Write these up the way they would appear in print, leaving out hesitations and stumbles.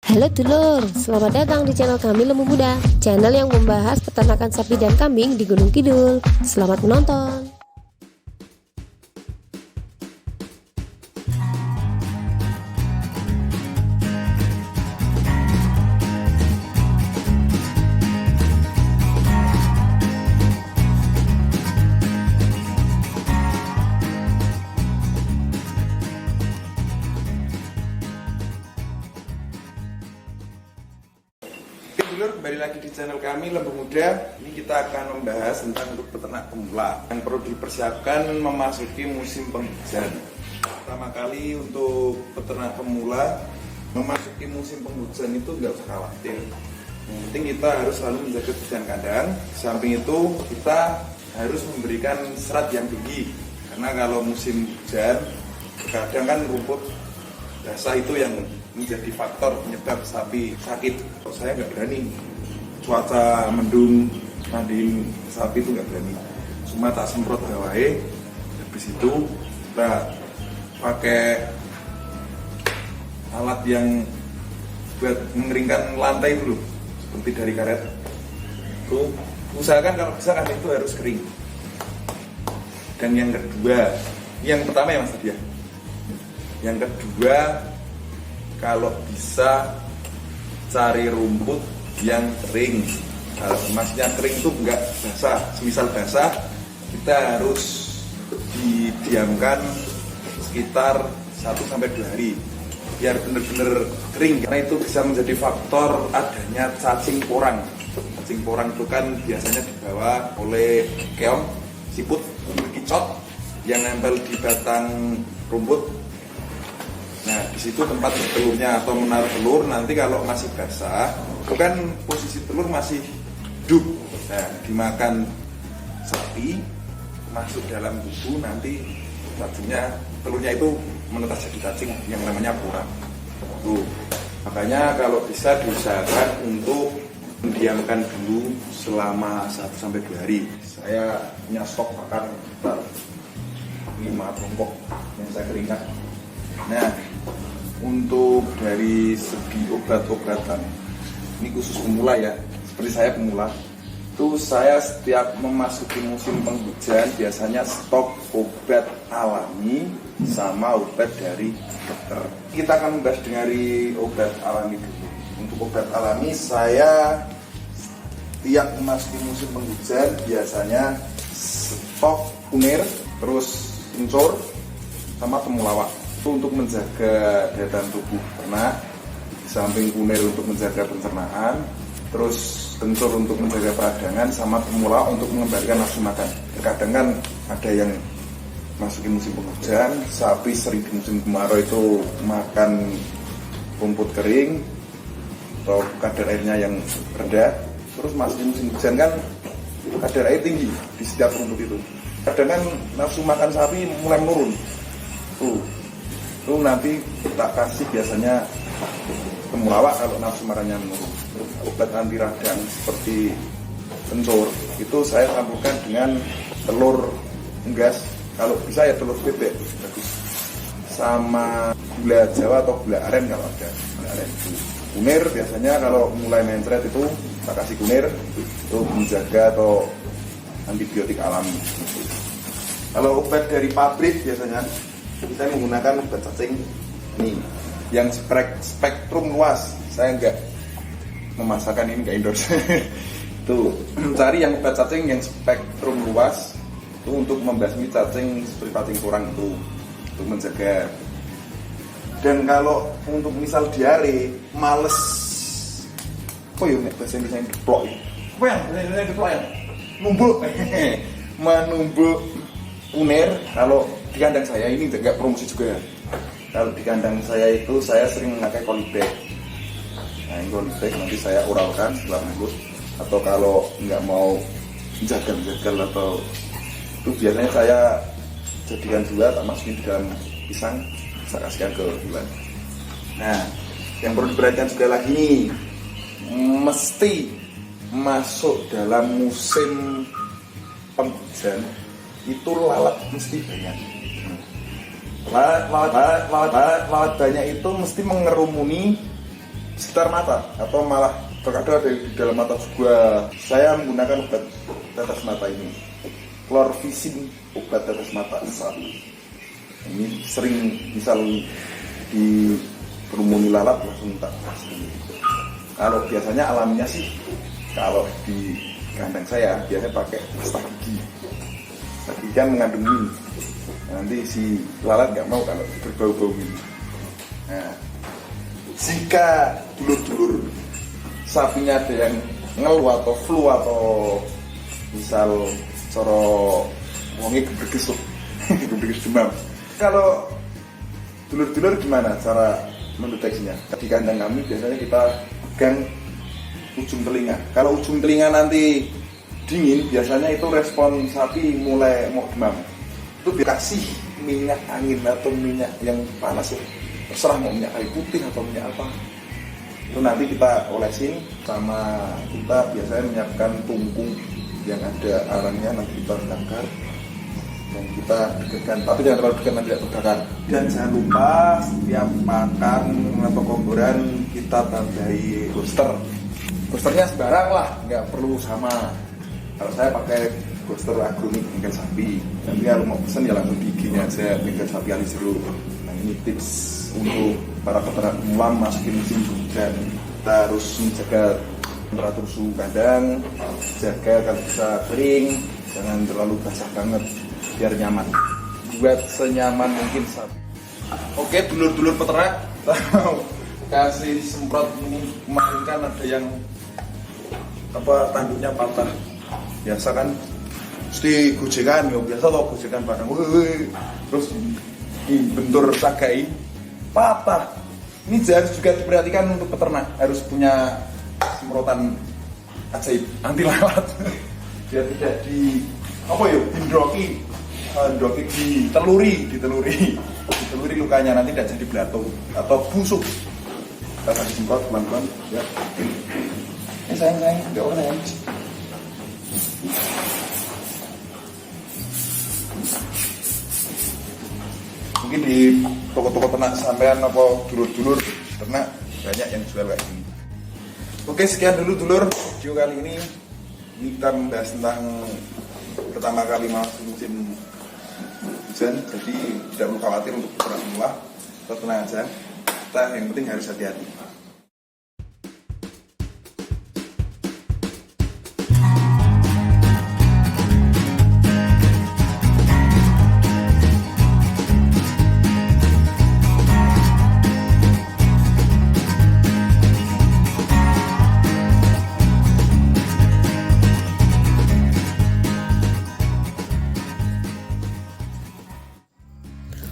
Halo dulur, selamat datang di channel kami Lembu Muda, channel yang membahas peternakan sapi dan kambing di Gunung Kidul. Selamat menonton. Dulur, kembali lagi di channel kami Lembu Muda. Ini kita akan membahas tentang untuk peternak pemula yang perlu dipersiapkan memasuki musim penghujan. Pertama kali untuk peternak pemula memasuki musim penghujan itu nggak usah khawatir. Yang penting kita harus selalu menjaga kebersihan kandang. Di samping itu kita harus memberikan serat yang tinggi, karena kalau musim hujan kadang kan rumput basah itu yang menjadi faktor penyebab sapi sakit. Saya nggak berani cuaca mendung mandiin sapi itu nggak berani, cuma tak semprot gawae. Habis itu kita pakai alat yang buat mengeringkan lantai dulu, seperti dari karet itu. Usahakan kalau bisa kan itu harus kering. Dan yang kedua, yang pertama ya Mas Nadia, yang kedua, kalau bisa cari rumput yang kering. Kalau maksudnya kering itu enggak basah. Semisal basah, kita harus didiamkan sekitar 1-2 hari biar benar-benar kering, karena itu bisa menjadi faktor adanya cacing porang. Cacing porang itu kan biasanya dibawa oleh keong, siput, bekicot yang nempel di batang rumput. Nah, di situ tempat bertelurnya atau menaruh telur. Nanti kalau masih basah, itu kan posisi telur masih hidup. Nah, dimakan sapi, masuk dalam tubuh, nanti cacingnya, telurnya itu menetas jadi cacing yang namanya porang. Tuh. Makanya kalau bisa diusahakan untuk mendiamkan dulu selama 1-2 hari. Saya punya stok makan 5 mangkok yang saya keringkan. Nah, untuk dari segi obat-obatan, ini khusus pemula ya, seperti saya pemula, itu saya setiap memasuki musim penghujan biasanya stok obat alami sama obat dari dokter. Kita akan membahas dari obat alami dulu. Untuk obat alami, saya setiap memasuki musim penghujan biasanya stok kunir, terus encur, sama temulawak. Untuk menjaga daya tahan tubuh ternak, di samping kunir untuk menjaga pencernaan, terus kencur untuk menjaga peradangan, sama temulawak untuk mengembalikan nafsu makan. Terkadang kan ada yang masukin musim penghujan, sapi sering di musim kemarau itu makan rumput kering atau kadar airnya yang rendah, terus masukin musim hujan kan kadar air tinggi di setiap rumput itu. Kadang kan nafsu makan sapi mulai menurun. Itu nanti tak kasih biasanya temulawak kalau nafsu makannya menurun. Obat anti radang seperti kencur itu saya campurkan dengan telur unggas, kalau bisa ya telur bebek bagus, sama gula jawa atau gula aren kalau ada. Gula aren. Kunir biasanya kalau mulai mencret itu tak kasih kunir, itu menjaga atau antibiotik alami. Kalau obat dari pabrik biasanya kita menggunakan obat cacing ini yang spektrum luas. Saya enggak memasakkan, ini enggak endorse. Tuh, cari yang obat cacing yang spektrum luas itu untuk membasmi cacing seperti cacing porang itu, untuk menjaga. Dan kalau untuk misal diare, males, bahasa Indonesia yang deplok ya? Apa yang bahasa deplok ya? Numbuk, menumbuk kunir. Kalau di kandang saya ini juga promosi juga ya. Kalau di kandang saya itu saya sering memakai kolibag. Nah, ini kolibag nanti saya uralkan setelah minggu. Atau kalau nggak mau jagal-jagal atau itu biasanya saya jadikan dua, tak masukin di dalam pisang, saya kasihkan ke bulan. Nah, yang perlu diperhatikan juga lagi nih, mesti masuk dalam musim penghujan itu lalat mesti banyak. Lalat banyak itu mesti mengerumuni sekitar mata atau malah terkadang ada di dalam mata juga. Saya menggunakan obat tetes mata ini, Chlorvisin, obat tetes mata sapi. Ini sering misal di kerumuni lalat langsung tak kasih. Kalau biasanya alaminya sih, kalau di kandang saya biasanya pakai pasta gigi. Pasta gigi kan mengandung min. Nanti si lalat nggak mau kalau berbau-bau min. Nah, jika dulur-dulur sapinya ada yang ngeluh atau flu atau misal coro wongi gebreges tuh, gebreges demam. Kalau dulur-dulur gimana cara mendeteksinya? Di kandang kami biasanya kita pegang ujung telinga. Kalau ujung telinga nanti dingin, biasanya itu respon sapi mulai mau demam. Itu dikasih minyak angin atau minyak yang panas ya. Terserah mau minyak kayu putih atau minyak apa. Itu nanti kita olesin, sama kita biasanya menyiapkan tungku yang ada arangnya, nanti kita bakar dan kita dekatkan, tapi jangan terlalu dekat nanti tidak terbakar. Dan jangan lupa setiap makan atau komboran kita tambahi booster. Boosternya sembarang lah, nggak perlu sama. Kalau saya pakai booster agronik bengkel sapi. Nanti kalau mau pesen ya langsung di IG-nya aja, bengkel sapi Ali Jeruk. Nah ini tips untuk para peternak pemula masukin musim hujan. Kita harus menjaga temperatur suhu kandang, jaga kalau bisa kering, jangan terlalu basah banget biar nyaman. Buat senyaman mungkin sapi. Oke, dulur-dulur peternak, kasih semprot. Kemarin kan ada yang tanduknya patah. Biasa kan mesti gojekan, ya biasa loh gojekan padang. Terus bentur sagai patah. Ini harus juga diperhatikan untuk peternak, harus punya semprotan ajaib anti lalat biar tidak dindroki diteluri lukanya, nanti tidak jadi belatung atau busuk. Kita kasih semprot pelan-pelan ya. Ini sayang nggak boleh. Mungkin di toko-toko ternak sampean apa dulur-dulur ternak banyak yang jual kayak gini. Oke, sekian dulu dulur video kali ini. Kita membahas tentang pertama kali masuk musim hujan, jadi tidak perlu khawatir untuk peternak pemula. Kita tenang aja. Kita yang penting harus hati-hati.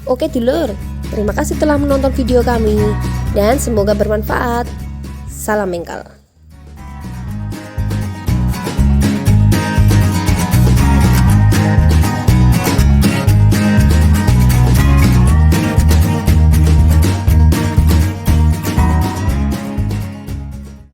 Oke dulur, terima kasih telah menonton video kami dan semoga bermanfaat. Salam Mengkal.